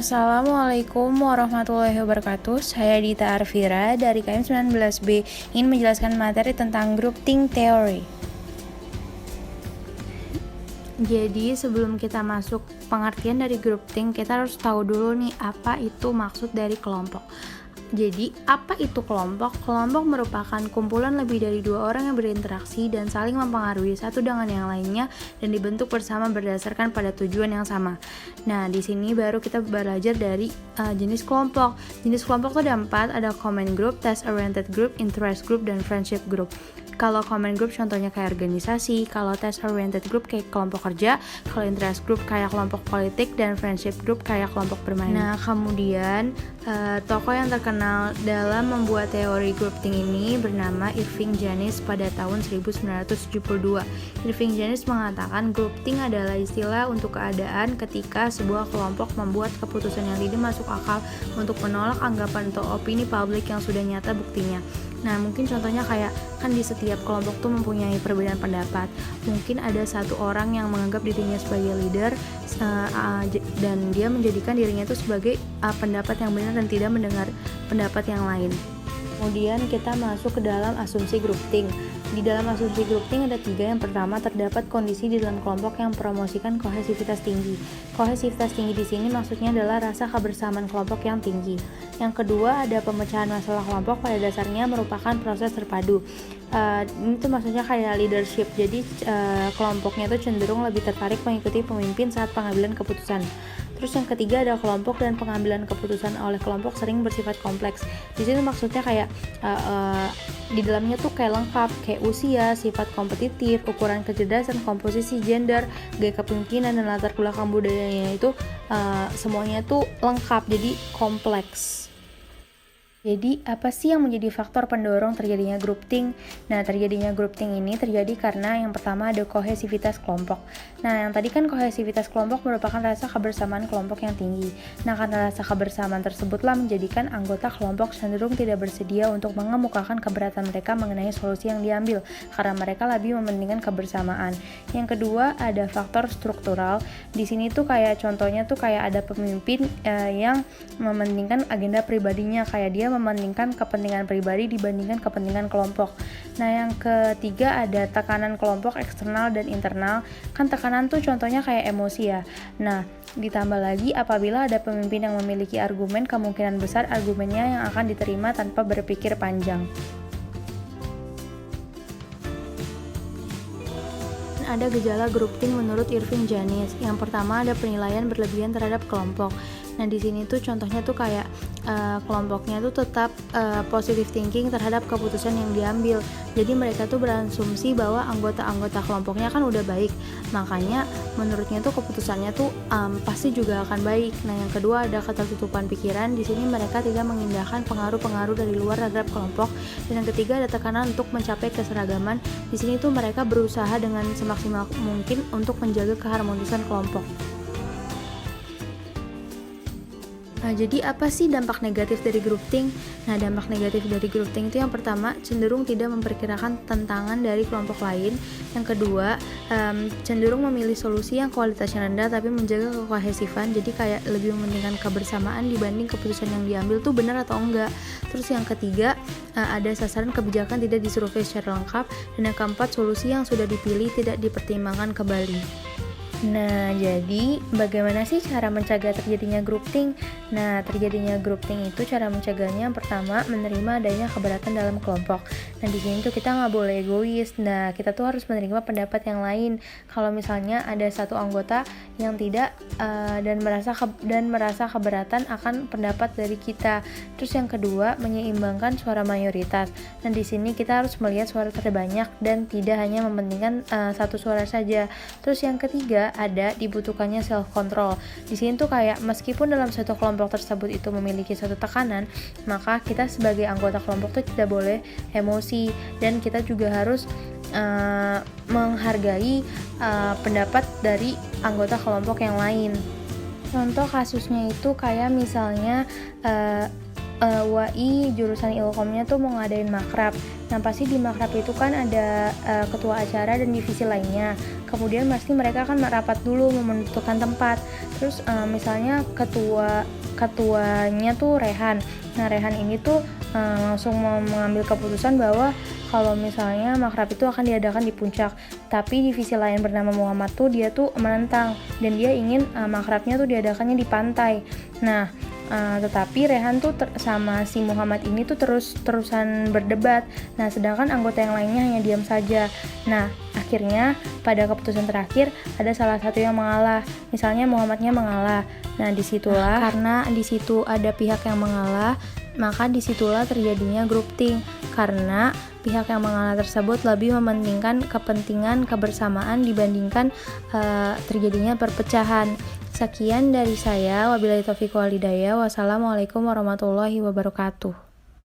Assalamualaikum warahmatullahi wabarakatuh. Saya Dita Arvira dari KM 19B ingin menjelaskan materi tentang grouping theory. Jadi sebelum kita masuk pengertian dari grouping, kita harus tahu dulu nih apa itu maksud dari kelompok. Jadi, apa itu kelompok? Kelompok merupakan kumpulan lebih dari 2 orang yang berinteraksi dan saling mempengaruhi satu dengan yang lainnya dan dibentuk bersama berdasarkan pada tujuan yang sama. Nah, di sini baru kita belajar dari jenis kelompok. Jenis kelompok itu ada 4, ada common group, task-oriented group, interest group, dan friendship group. Kalau common group contohnya kayak organisasi, kalau task-oriented group kayak kelompok kerja, kalau interest group kayak kelompok politik, dan friendship group kayak kelompok bermain. Nah, kemudian tokoh yang terkenal dalam membuat teori grouping ini bernama Irving Janis pada tahun 1972. Irving Janis mengatakan grouping adalah istilah untuk keadaan ketika sebuah kelompok membuat keputusan yang tidak masuk akal untuk menolak anggapan atau opini publik yang sudah nyata buktinya. Nah, mungkin contohnya kayak kan di setiap kelompok tuh mempunyai perbedaan pendapat. Mungkin ada satu orang yang menganggap dirinya sebagai leader dan dia menjadikan dirinya itu sebagai pendapat yang benar dan tidak mendengar pendapat yang lain. Kemudian kita masuk ke dalam asumsi grouping. Di dalam asumsi grouping ada 3. Yang pertama, terdapat kondisi di dalam kelompok yang mempromosikan kohesivitas tinggi. Kohesivitas tinggi di sini maksudnya adalah rasa kebersamaan kelompok yang tinggi. Yang kedua, ada pemecahan masalah kelompok pada dasarnya merupakan proses terpadu. Ini tuh maksudnya kayak leadership. Jadi kelompoknya itu cenderung lebih tertarik mengikuti pemimpin saat pengambilan keputusan. Terus yang ketiga ada kelompok dan pengambilan keputusan oleh kelompok sering bersifat kompleks. Di sini maksudnya kayak di dalamnya tuh kayak lengkap, kayak usia, sifat kompetitif, ukuran kecerdasan, komposisi gender, gaya kepemimpinan dan latar belakang budayanya itu semuanya tuh lengkap, jadi kompleks. Jadi, apa sih yang menjadi faktor pendorong terjadinya grouping? Nah, terjadinya grouping ini terjadi karena yang pertama ada kohesivitas kelompok. Nah, yang tadi kan kohesivitas kelompok merupakan rasa kebersamaan kelompok yang tinggi. Nah, karena rasa kebersamaan tersebutlah menjadikan anggota kelompok cenderung tidak bersedia untuk mengemukakan keberatan mereka mengenai solusi yang diambil, karena mereka lebih mementingkan kebersamaan. Yang kedua, ada faktor struktural. Di sini tuh kayak contohnya tuh kayak ada pemimpin yang mementingkan agenda pribadinya, kayak dia mementingkan kepentingan pribadi dibandingkan kepentingan kelompok. Nah, yang ketiga ada tekanan kelompok eksternal dan internal. Kan tekanan tuh contohnya kayak emosi ya. Nah, ditambah lagi apabila ada pemimpin yang memiliki argumen, kemungkinan besar argumennya yang akan diterima tanpa berpikir panjang. Ada gejala grouping menurut Irving Janis. Yang pertama ada penilaian berlebihan terhadap kelompok. Nah, di sini tuh contohnya tuh kayak kelompoknya tuh tetap positive thinking terhadap keputusan yang diambil. Jadi mereka tuh berasumsi bahwa anggota-anggota kelompoknya kan udah baik, makanya menurutnya tuh keputusannya tuh pasti juga akan baik. Nah, yang kedua ada ketertutupan pikiran. Di sini mereka tidak mengindahkan pengaruh-pengaruh dari luar terhadap kelompok. Dan yang ketiga ada tekanan untuk mencapai keseragaman. Di sini tuh mereka berusaha dengan semaksimal mungkin untuk menjaga keharmonisan kelompok. Nah, jadi apa sih dampak negatif dari grouping? Nah, dampak negatif dari grouping itu yang pertama, cenderung tidak memperkirakan tantangan dari kelompok lain. Yang kedua, cenderung memilih solusi yang kualitasnya rendah tapi menjaga kekohesifan. Jadi kayak lebih mementingkan kebersamaan dibanding keputusan yang diambil tuh benar atau enggak. Terus yang ketiga, ada sasaran kebijakan tidak disurvei secara lengkap. Dan yang keempat, solusi yang sudah dipilih tidak dipertimbangkan kembali. Nah, jadi bagaimana sih cara mencegah terjadinya grouping? Nah, terjadinya grouping itu cara mencegahnya yang pertama menerima adanya keberatan dalam kelompok. Nah, di sini tuh kita nggak boleh egois. Nah, kita tuh harus menerima pendapat yang lain. Kalau misalnya ada satu anggota yang tidak dan merasa keberatan akan pendapat dari kita. Terus yang kedua, menyeimbangkan suara mayoritas. Nah, di sini kita harus melihat suara terbanyak dan tidak hanya mementingkan satu suara saja. Terus yang ketiga, ada dibutuhkannya self control. Di sini tuh kayak meskipun dalam satu kelompok tersebut itu memiliki suatu tekanan, maka kita sebagai anggota kelompok tuh tidak boleh emosi dan kita juga harus menghargai pendapat dari anggota kelompok yang lain. Contoh kasusnya itu kayak misalnya UAI jurusan Ilkomnya tuh mau ngadain makrab. Nah pasti di makrab itu kan ada ketua acara dan divisi lainnya. Kemudian pasti mereka akan merapat dulu menentukan tempat. Terus misalnya ketuanya tuh Rehan. Nah Rehan ini tuh langsung mengambil keputusan bahwa kalau misalnya makrab itu akan diadakan di puncak, tapi divisi lain bernama Muhammad tuh dia tuh menentang dan dia ingin makrabnya tuh diadakannya di pantai. Nah tetapi Rehan tuh sama si Muhammad ini tuh terusan berdebat. Nah sedangkan anggota yang lainnya hanya diam saja. Nah akhirnya pada keputusan terakhir ada salah satu yang mengalah. Misalnya Muhammadnya mengalah. Nah disitulah karena disitu ada pihak yang mengalah, maka disitulah terjadinya groupthink karena pihak yang mengalah tersebut lebih mementingkan kepentingan kebersamaan dibandingkan terjadinya perpecahan. Sekian dari saya, wabillahi taufiq wal hidayah. Wassalamualaikum warahmatullahi wabarakatuh.